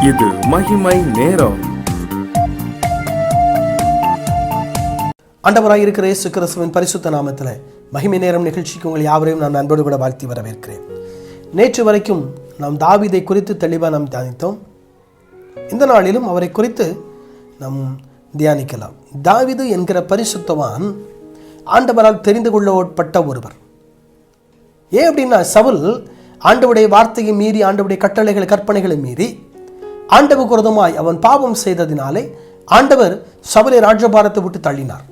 இது மகிமை நேரம். ஆண்டவராய் இருக்கிற இயேசு கிறிஸ்துவின் பரிசுத்த நாமத்தில் மகிமை நேரம் நிகழ்ச்சிக்கு உங்கள் யாவரையும் நான் அன்போடு கூட வாழ்த்தி வரவேற்கிறேன். நேற்று வரைக்கும் நாம் தாவீதை குறித்து தெளிவாக நாம் தியானித்தோம். இந்த நாளிலும் அவரை குறித்து நாம் தியானிக்கலாம். தாவீது என்கிற பரிசுத்தவான் ஆண்டவரால் தெரிந்து கொள்ளப்பட்ட ஒருவர். ஏன் அப்படின்னா, சவுல் ஆண்டவருடைய வார்த்தையை மீறி, ஆண்டவருடைய கட்டளைகள் கற்பனைகளை மீறி ஆண்டவருக்கு விரோதமாய் அவன் பாவம் செய்ததினாலே ஆண்டவர் சவுலை ராஜபாரத்தை விட்டு தள்ளினார்.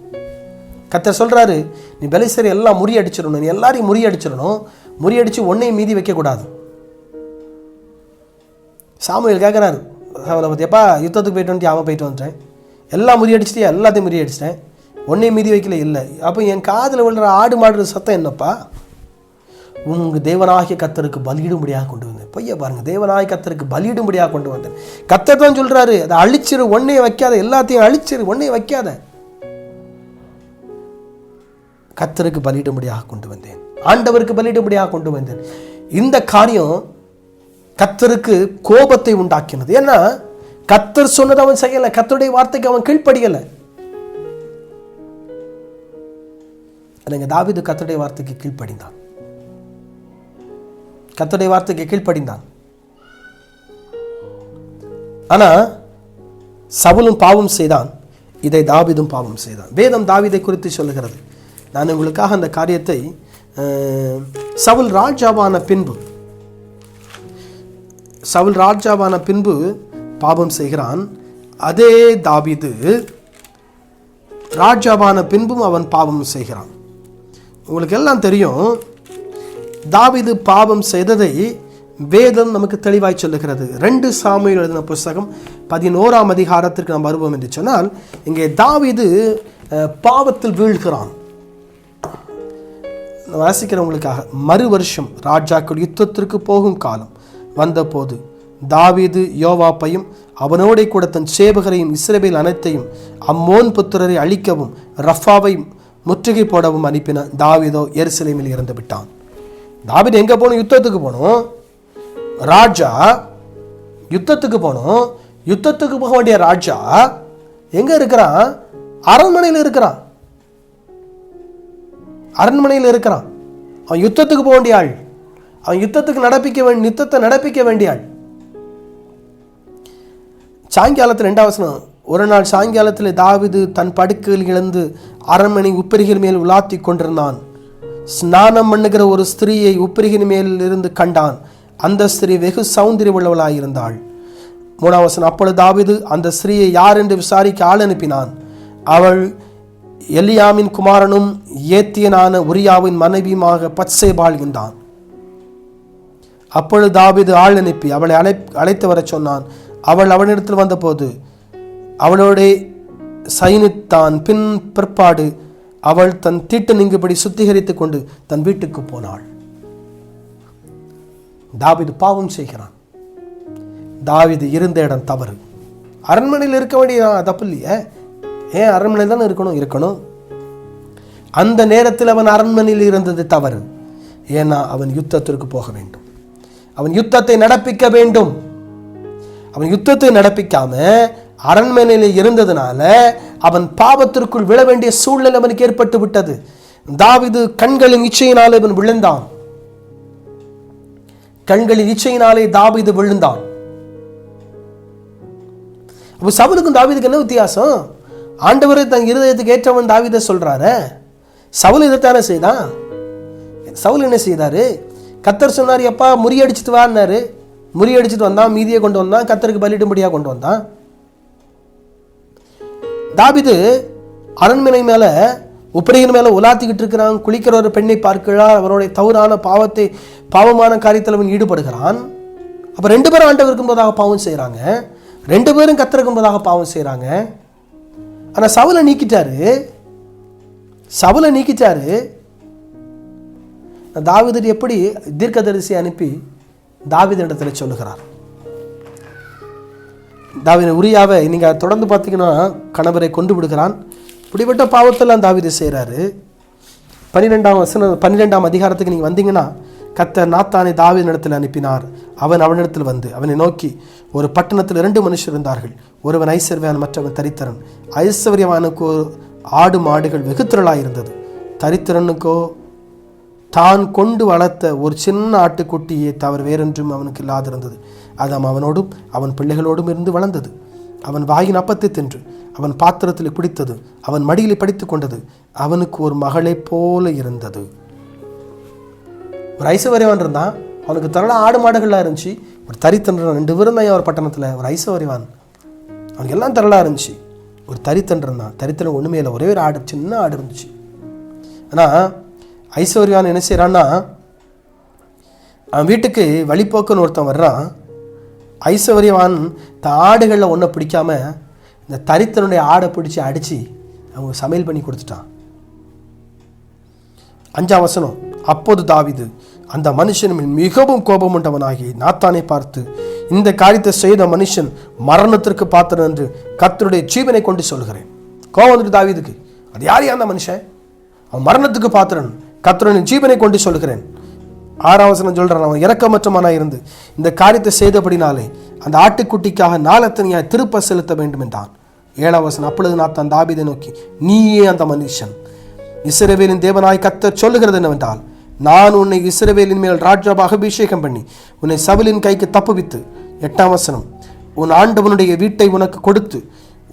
கர்த்தர் சொல்றாரு, நீ பெலிஸ்தரை எல்லாம் முறியடிச்சிடணும், நீ எல்லாரையும் முறியடிச்சிடணும், முறியடிச்சு ஒன்னையும் மீதி வைக்கக்கூடாது. சாமுவேல் கேட்குறாரு சவுலை பற்றி, எப்பா யுத்தத்துக்கு போயிட்டு வந்து அவன் போயிட்டு வந்துட்டேன், எல்லாம் முறியடிச்சிட்டியா, எல்லாத்தையும் முறியடிச்சிட்டேன், ஒன்னையும் மீதி வைக்கல. இல்லை, அப்போ என் காதில் விழுற ஆடு மாடுற சத்தம் என்னப்பா? உங்கள் தேவனாகிய கர்த்தருக்கு பலியிடும்படியாக கொண்டு வந்தேன். பொய்ய பாருங்க, தேவனாகிய கர்த்தருக்கு பலியிடும்படியாக கொண்டு வந்தேன். கர்த்தர் தான் சொல்றாரு, அதை அழிச்சிரு, ஒன்னையும் வைக்காத, எல்லாத்தையும் அழிச்சிரு, ஒன்னையும் வைக்காத. கர்த்தருக்கு பலியிடும்படியாக கொண்டு வந்தேன், ஆண்டவருக்கு பலியிடும்படியாக கொண்டு வந்தேன். இந்த காரியம் கர்த்தருக்கு கோபத்தை உண்டாக்கினது. ஏன்னா கர்த்தர் சொன்னதை அவன் செய்யலை, கர்த்தருடைய வார்த்தைக்கு அவன் கீழ்ப்படியலை. தாவீது கர்த்தருடைய வார்த்தைக்கு கீழ்ப்படிந்தான், கர்த்தருடைய வார்த்தைக்கு கீழ்ப்படிந்தான். ஆனா சவுலும் பாவம் செய்தான், இதை தாவீதும் பாவம் செய்தான். வேதம் தாவீதை குறித்து சொல்லுகிறது. நான் உங்களுக்காக அந்த காரியத்தை, சவுல் ராஜாவான பின்பு பாவம் செய்கிறான். அதே தாவீது ராஜாவான பின்பும் அவன் பாவம் செய்கிறான். உங்களுக்கு எல்லாம் தெரியும், தாவீது பாவம் செய்ததை வேதம் நமக்கு தெளிவாய் சொல்லுகிறது. 2 சாமுவேல் எழுதின புஸ்தகம் 11ஆம் அதிகாரத்திற்கு நாம் வருவோம் என்று சொன்னால், இங்கே தாவீது பாவத்தில் வீழ்கிறான். வாசிக்கிறவங்களுக்காக, மறு வருஷம் ராஜாக்கள் யுத்தத்திற்கு போகும் காலம் வந்தபோது தாவீது யோவாப்பையும் அவனோட கூட தன் சேவகரையும் இஸ்ரவேல் அனைத்தையும் அம்மோன் புத்திரரை அழிக்கவும் ரஃபாவை முற்றுகை போடவும் அனுப்பின. தாவீதோ எருசலேமில் இறந்து விட்டான். தாவீது எங்க போகணும்? யுத்தத்துக்கு போகணும். ராஜா யுத்தத்துக்கு போகணும். யுத்தத்துக்கு போக வேண்டிய ராஜா எங்க இருக்கிறான்? அரண்மனையில் இருக்கிறான். அரண்மனையில் இருக்கிறான். அவன் யுத்தத்துக்கு போக வேண்டிய ஆள், அவன் யுத்தத்தை நடப்பிக்க வேண்டிய ஆள். சாயங்காலத்தில் 2ஆம் வசனம், ஒரு நாள் சாயங்காலத்தில் தாவீது தன் படுக்கையில் இழந்து அரண்மனை உப்பரிகள் மேல் உலாத்தி கொண்டிருந்தான். ஸ்நானம் பண்ணுகிற ஒரு ஸ்திரீயை உப்பரிகின் மேல் இருந்து கண்டான். அந்த ஸ்திரீ வெகு சௌந்தரிய உள்ளவளாயிருந்தாள். 3ஆம் வசனம், அப்பொழுது தாவீது அந்த ஸ்திரீயை யார் என்று விசாரிக்க ஆள் அனுப்பினான். அவள் எலியாமின் குமாரனும் ஏத்தியனான உரியாவின் மனைவியுமாக பத்சேபாள் என்றான். அப்பொழுது தாவீது ஆள் அனுப்பி அவளை அழைத்து வர சொன்னான். அவள் அவனிடத்தில் வந்தபோது அவளோட சயனித்தான். பிற்பாடு அவள் தன் தீட்டு நீங்கும்படி சுத்திகரித்துக் கொண்டு தன் வீட்டுக்கு போனாள். தாவீது பாவம் செய்கிறான். தாவீது இருந்த இடம் தவறு. அரண்மனையில் இருக்க வேண்டிய தப்பு இல்லையே, ஏன் அரண்மனையில் தானே இருக்கணும். அந்த நேரத்தில் அவன் அரண்மனையில் இருந்தது தவறு. ஏன்னா அவன் யுத்தத்திற்கு போக வேண்டும், அவன் யுத்தத்தை நடப்பிக்க வேண்டும். அவன் யுத்தத்தை நடப்பிக்காம அரண்மனையில் இருந்ததுனால அவன் பாவத்திற்குள் விழ வேண்டிய சூழ்நிலை அவனுக்கு ஏற்பட்டு விட்டது. தாவீது கண்களின் இச்சையினாலே அவன் விழுந்தான். கண்களின் இச்சையினாலே தாவீது விழுந்தான். அப்போ சவுலுக்கும் தாவீதுக்கு என்ன வித்தியாசம்? ஆண்டவரை தன் இருதயத்துக்கு ஏற்றவன் தாவீதை சொல்றாரு. சவுல் இதைத்தானே செய்தான். சவுல் என்ன செய்தாரு? கர்த்தர் சொன்னார், எப்பா முறியடிச்சிட்டு வான்னாரு. முறியடிச்சிட்டு வந்தான், மீதியை கொண்டு வந்தான், கர்த்தருக்கு பலியிடும்படியாக கொண்டு வந்தான். தாவீது அரண்மனை மேல உப்பரியின் மேல உலாத்திக்கிட்டு இருக்கிறான். குளிக்கிற ஒரு பெண்ணை பார்க்கிறார். அவருடைய தவறான பாவமான காரியத்தில் அவன் ஈடுபடுகிறான். அப்ப 2 பேரும் ஆண்டவருக்கு போதாக பாவம் செய்யறாங்க, 2 பேரும் கர்த்தருக்கு போதாக பாவம் செய்யறாங்க. ஆனா சவுலை நீக்கிட்டாரு. தாவீது எப்படி தீர்க்கதரிசி அனுப்பி தாவீது இடத்துல சொல்லுகிறார். தாவீது உரியாவை நீங்க தொடர்ந்து பார்த்தீங்கன்னா கணவரை கொண்டு விடுகிறான். இப்படிப்பட்ட பாவத்தெல்லாம் தாவீது செய்கிறாரு. 12ஆம் அதிகாரத்துக்கு நீங்கள் வந்தீங்கன்னா கர்த்தர் நாத்தானை தாவீதினிடத்தில் அனுப்பினார். அவன் அவனிடத்தில் வந்து அவனை நோக்கி, ஒரு பட்டணத்தில் 2 மனுஷர் இருந்தார்கள். ஒருவன் ஐஸ்வர்யவான், மற்றவன் தரித்திரன். ஐஸ்வர்யவானுக்கோ ஆடு மாடுகள் வெகு திரளாயிருந்தது. தரித்திரனுக்கோ தான் கொண்டு வளர்த்த ஒரு சின்ன ஆட்டுக்குட்டியை தவிர வேறொன்றும் அவனுக்கு இல்லாதிருந்தது. அது அவனோடும் அவன் பிள்ளைகளோடும் இருந்து வளர்ந்தது. அவன் வாயின் அப்பத்தை தின்று அவன் பாத்திரத்தில் குடித்தது. அவன் மடியில் படித்துக் கொண்டது. அவனுக்கு ஒரு மகளை போல இருந்தது. ஒரு ஐஸ்வர்யவான் இருந்தான், அவனுக்கு திரள ஆடு மாடுகள்லாம் இருந்துச்சு. ஒரு தரித்திரன் 2 பேரும் தான் ஒரு பட்டணத்தில். ஒரு ஐஸ்வர்யவான், அவனுக்கு எல்லாம் திரளாக இருந்துச்சு. ஒரு தரித்திரன் இருந்தான், தரித்திரன் ஒன்றுமே இல்லை, ஒரே ஒரு ஆடு, சின்ன ஆடு இருந்துச்சு. ஆனால் ஐஸ்வர்யவான் என்ன செய்கிறான்னா, அவன் வீட்டுக்கு வழிபோக்குன்னு ஒருத்தன் வர்றான். ஐஸ்வர்யவான் ஆடுகளில் ஒன்றை பிடிக்காம இந்த தரித்திரனுடைய ஆடை பிடிச்சி அடித்து அவங்க சமையல் பண்ணி கொடுத்துட்டான். 5ஆம் வசனம். அப்போது தாவீது அந்த மனுஷன் மிகவும் கோபம் உண்டவனாகி நாத்தானை பார்த்து, இந்த காரியத்தை செய்த மனுஷன் மரணத்திற்கு பாத்திரன் என்று கர்த்தருடைய ஜீவனை கொண்டு சொல்கிறேன். கோபம் வந்துட்டு தாவீதுக்கு, அது யார் அந்த மனுஷன்? அவன் மரணத்துக்கு பாத்திரன், கர்த்தருடைய ஜீவனை கொண்டு சொல்கிறேன். 6ஆம் வசனம் சொல்கிறான், அவன் இரக்கமற்றவனாய் இருந்து இந்த காரியத்தை செய்தபடினாலே அந்த ஆட்டுக்குட்டிக்காக நாளத்தனையாய் திருப்ப செலுத்த வேண்டும் என்றான். 7ஆம் வசனம். அப்பொழுது நாத்தான் தாவீதை நோக்கி, நீயே அந்த மனுஷன். இஸ்ரவேலின் தேவனாய் கர்த்தர் சொல்லுகிறது என்னவென்றால், நான் உன்னை இஸ்ரவேலின் மேல் ராஜாவாக அபிஷேகம் பண்ணி உன்னை சவுலின் கைக்கு தப்புவித்து. 8ஆம் வசனம். உன் ஆண்டவனுடைய வீட்டை உனக்கு கொடுத்து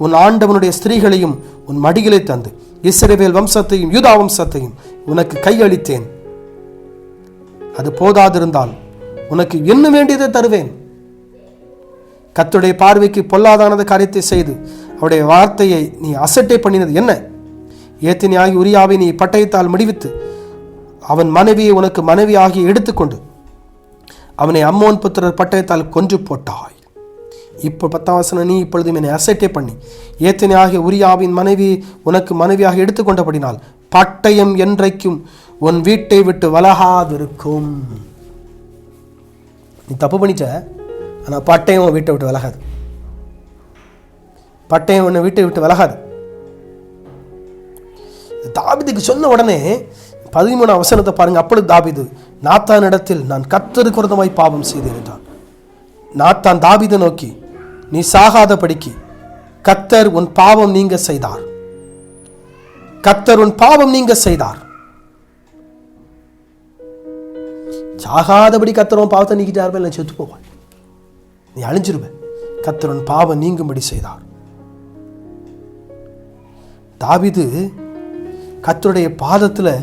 உன் ஆண்டவனுடைய ஸ்திரீகளையும் உன் மடிகளை தந்து இஸ்ரவேல் வம்சத்தையும் யூதா வம்சத்தையும் உனக்கு கையளித்தேன். அது போதாதிருந்தால் உனக்கு என்ன வேண்டியதை தருவேன். கர்த்தருடைய பார்வைக்கு பொல்லாதானது காரியத்தை செய்து அவருடைய வார்த்தையை நீ அசட்டை பண்ணினது என்ன? ஏத்தினியாகி உரியாவை நீ பட்டயத்தால் முடிவித்து அவன் மனைவியை உனக்கு மனைவியாகி எடுத்துக்கொண்டு அவனை அம்மோன் புத்திரர் பட்டயத்தால் கொன்று போட்டாய். இப்போ 10ஆம் வசனம். நீ இப்பொழுதும் என்னை அசட்டை பண்ணி ஏத்தினியாகிய உரியாவின் மனைவி உனக்கு மனைவியாக எடுத்துக்கொண்டபடினால் பட்டயம் என்றைக்கும் உன் வீட்டை விட்டு விலகாதிருக்கும். நீ தப்பு பண்ணிட்ட, ஆனால் பட்டயம் உன் வீட்டை விட்டு விலகாது. பட்டயம் உன்னை வீட்டை விட்டு விலகாது. தாவீதுக்கு சொன்ன உடனே 13ஆம் வசனத்தை பாருங்க. அப்பொழுது தாவீது நாத்தானிடத்தில், நான் கர்த்தருக்கு விரோதமாய் பாவம் செய்தேன் என்றான். நாத்தான் தாவீதை நோக்கி, நீ சாகாதபடிக்கு கர்த்தர் உன் பாவம் நீங்க செய்தார். கர்த்தர் உன் பாவம் நீங்க செய்தார். சாகாதபடி கர்த்தர் உன் பாவத்தை நீக்கிட்டார், இல்லை செத்து போவான், நீ அழிஞ்சிருவ. கர்த்தர் உன் பாவம் நீங்கும்படி செய்தார். தாவீது கர்த்தருடைய பாதத்தில்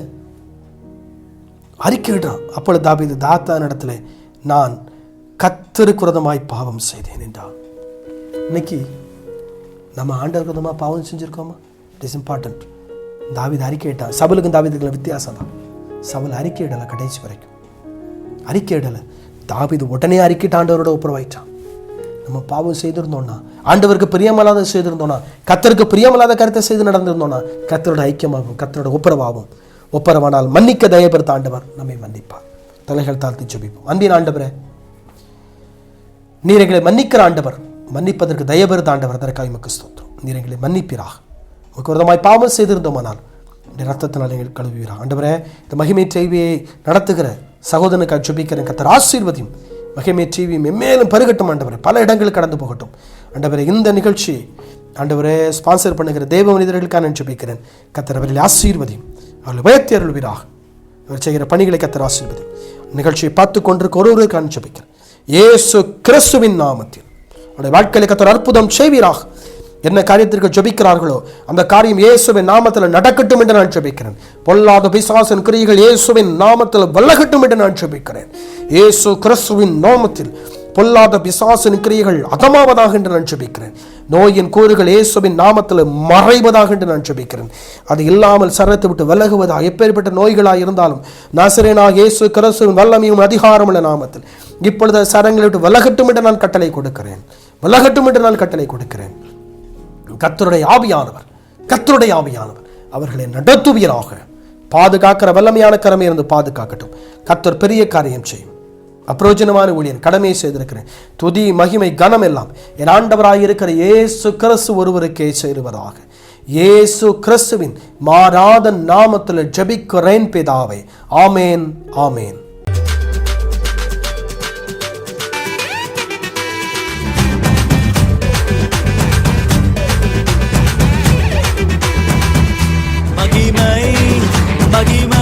அறிக்கையிடுறான். அப்பொழுது தாவீது தாத்தான் இடத்துல, நான் கர்த்தருக்கு விரோதமாய் பாவம் செய்தேன் என்றான். இன்னைக்கு நம்ம ஆண்டவருக்கு விரோதமாக பாவம் செஞ்சுருக்கோமா? It is important. தாவீது அறிக்கையிட்டான். சவுலுக்கும் தாவீதுக்கும் வித்தியாசம் தான். சவுல் அறிக்கையிடலை, கடைசி வரைக்கும் அறிக்கையிடலை. தாவீது உடனே அறிக்கையிட்டு ஆண்டவரோட ஒப்புரவாயிட்டான். நம்ம பாவம் செய்திருந்தோம்னா, ஆண்டவருக்கு பிரியமில்லாத செய்திருந்தோம்னா, கர்த்தருக்கு பிரியமில்லாத கருத்தை செய்து நடந்திருந்தோம்னா, கர்த்தரோட ஐக்கியமாகும், கர்த்தரோட ஒப்புரவாகும். ஒப்புரவானால் மன்னிக்க தயபெருத்த ஆண்டவர் நம்மை மன்னிப்பார். தலைகள் தாழ்த்தி ஜெபிப்போம். அன்பின் ஆண்டவரே, நீர் எங்களை மன்னிக்கிற ஆண்டவர், மன்னிப்பதற்கு தயபெருத்த ஆண்டவர், அதற்காக உமக்கு ஸ்தோத்திரம். நீர் எங்களை மன்னிப்பீராக. உமக்கு விரோதமாய் பாவம் செய்திருந்தோமானால் இந்த ரத்தத்தினால் எங்கள் கழுவுவீராக. ஆண்டவரே, இந்த மகிமை டிவியை நடத்துகிற சகோதரனுக்காக ஜெபிக்கிறேன். கர்த்தர் ஆசீர்வதியும். மகிமை டிவி மென்மேலும் பெருகட்டும் ஆண்டவரே, பல இடங்களுக்கு கடந்து போகட்டும் ஆண்டவரே. இந்த நிகழ்ச்சியை ஆண்டவரே ஸ்பான்சர் பண்ணுகிற தேவ மனிதர்களுக்காக நான் ஜெபிக்கிறேன். கர்த்தர் அவர்களை ஆசீர்வதியும், அவர்களை உயர்த்தி அருள்வீராக. அவர் செய்கிற பணிகளை கர்த்தர் ஆசீர்வதியும். நிகழ்ச்சியை பார்த்து கொண்டிருக்க ஒருவருக்காக ஜெபிக்கிறேன். இயேசு கிறிஸ்துவின் நாமத்தில் அவருடைய வாழ்க்கையில கர்த்தர் அற்புதம் செய்வீராக. என்ன காரியத்திற்கு ஜெபிக்கிறார்களோ அந்த காரியம் இயேசுவின் நாமத்தில் நடக்கட்டும் என்று நான் ஜெபிக்கிறேன். பொல்லாத பிசாசின் கிரியைகள் இயேசுவின் நாமத்தில் விலகட்டும் என்று நான் ஜெபிக்கிறேன். இயேசு கிறிஸ்துவின் நாமத்தில் பொல்லாத பிசாசின் கிரியைகள் அதமாவதாக என்று நான் ஜெபிக்கிறேன். நோயின் கூறுகள் இயேசுவின் நாமத்தில் மறைவதாக என்று நான் ஜெபிக்கிறேன். அது இல்லாமல் சரத்தை விட்டு விலகுவதாக. எப்பேற்பட்ட நோய்களாக இருந்தாலும் நாசரேனாகிய இயேசு கிறிஸ்துவின் வல்லமையும் அதிகாரமுள்ள நாமத்தில் இப்பொழுது சரங்களை விட்டு விலகட்டும் என்று நான் கட்டளை கொடுக்கிறேன். விலகட்டும் என்று நான் கட்டளை கொடுக்கிறேன். கர்த்தருடைய ஆவியானவர் அவர்களை நடத்துவீராக. பாதுகாக்கிற வல்லமையான கரமே இருந்து பாதுகாக்கட்டும். கர்த்தர் பெரிய காரியம் செய்யும். அப்பிரோஜனமான ஊழியன் கடமையை செய்திருக்கிறேன். துதி மகிமை கனம் எல்லாம் என் ஆண்டவராக இருக்கிற இயேசு கிறிஸ்து ஒருவருக்கே சேருவதாக. இயேசு கிறிஸ்துவின் மாறாத நாமத்தில் ஜெபிக்கிறேன் பிதாவே. ஆமேன், ஆமேன். மகிமை